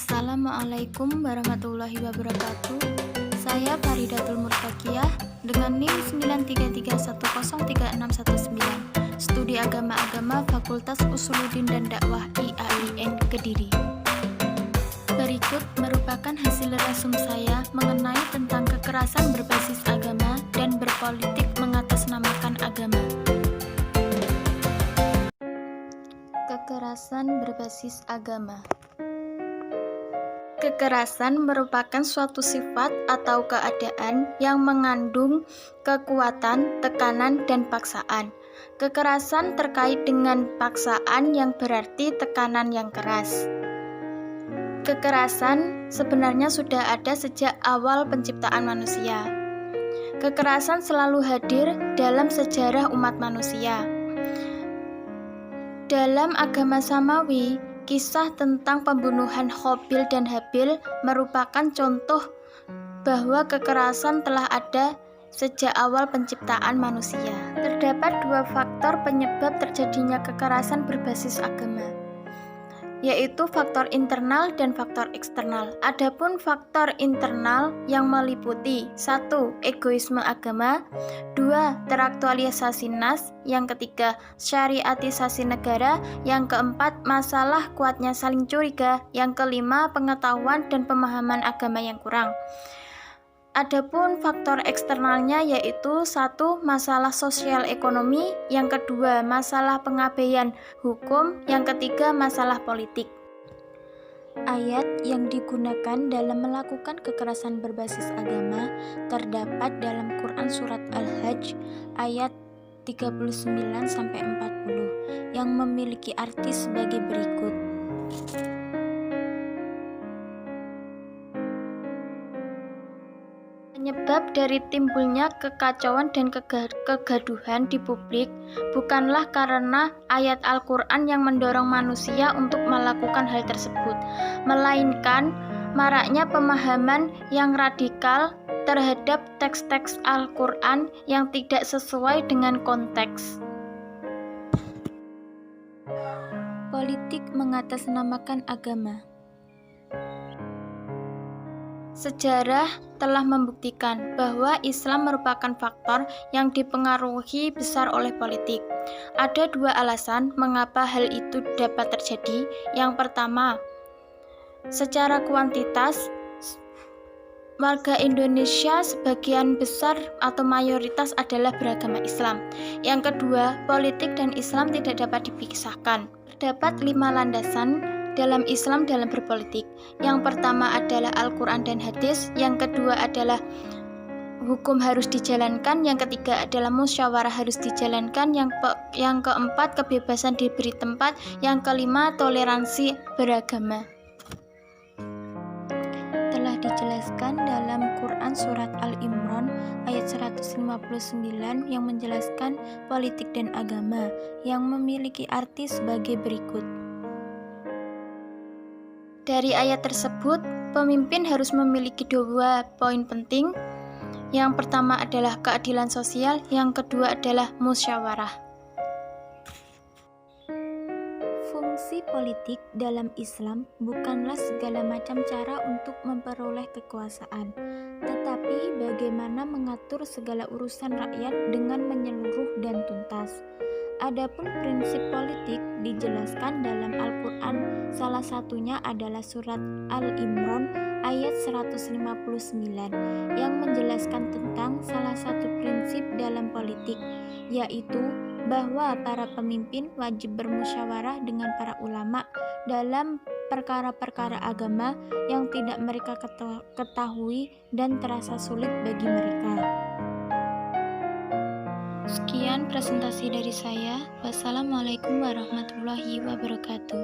Assalamualaikum warahmatullahi wabarakatuh. Saya Faridatul Murtakiyah dengan NIM 933103619, Studi Agama-Agama Fakultas Usuluddin dan Dakwah IAIN Kediri. Berikut merupakan hasil resum saya mengenai tentang kekerasan berbasis agama dan berpolitik mengatasnamakan agama. Kekerasan berbasis agama. Kekerasan merupakan suatu sifat atau keadaan yang mengandung kekuatan, tekanan, dan paksaan. Kekerasan terkait dengan paksaan yang berarti tekanan yang keras. Kekerasan sebenarnya sudah ada sejak awal penciptaan manusia. Kekerasan selalu hadir dalam sejarah umat manusia. Dalam agama Samawi, kisah tentang pembunuhan Qabil dan Habil merupakan contoh bahwa kekerasan telah ada sejak awal penciptaan manusia. Terdapat dua faktor penyebab terjadinya kekerasan berbasis agama, yaitu faktor internal dan faktor eksternal. Adapun faktor internal yang meliputi 1. Egoisme agama, 2. Teraktualisasi nas, yang ketiga syariatisasi negara, yang keempat masalah kuatnya saling curiga, yang kelima pengetahuan dan pemahaman agama yang kurang. Adapun faktor eksternalnya yaitu 1. Masalah sosial ekonomi, yang kedua masalah pengabaian hukum, yang ketiga masalah politik. Ayat yang digunakan dalam melakukan kekerasan berbasis agama terdapat dalam Quran Surat Al-Hajj ayat 39-40 yang memiliki arti sebagai berikut. Penyebab dari timbulnya kekacauan dan kegaduhan di publik bukanlah karena ayat Al-Quran yang mendorong manusia untuk melakukan hal tersebut, melainkan maraknya pemahaman yang radikal terhadap teks-teks Al-Quran yang tidak sesuai dengan konteks. Politik mengatasnamakan agama. Sejarah telah membuktikan bahwa Islam merupakan faktor yang dipengaruhi besar oleh politik. Ada dua alasan mengapa hal itu dapat terjadi. Yang pertama, secara kuantitas, warga Indonesia sebagian besar atau mayoritas adalah beragama Islam. Yang kedua, politik dan Islam tidak dapat dipisahkan. Terdapat 5 landasan dalam Islam dalam berpolitik. Yang pertama adalah Al-Quran dan hadis, yang kedua adalah hukum harus dijalankan, yang ketiga adalah musyawarah harus dijalankan, yang keempat kebebasan diberi tempat, yang kelima toleransi beragama. Telah dijelaskan dalam Quran Surat Al-Imran ayat 159 yang menjelaskan politik dan agama yang memiliki arti sebagai berikut. Dari ayat tersebut, pemimpin harus memiliki 2 poin penting. Yang pertama adalah keadilan sosial, yang kedua adalah musyawarah. Fungsi politik dalam Islam bukanlah segala macam cara untuk memperoleh kekuasaan, tetapi bagaimana mengatur segala urusan rakyat dengan menyeluruh dan tuntas. Adapun prinsip politik dijelaskan dalam Al-Quran, salah satunya adalah surat Al-Imran ayat 159 yang menjelaskan tentang salah satu prinsip dalam politik, yaitu bahwa para pemimpin wajib bermusyawarah dengan para ulama dalam perkara-perkara agama yang tidak mereka ketahui dan terasa sulit bagi mereka. Sekian presentasi dari saya. Wassalamualaikum warahmatullahi wabarakatuh.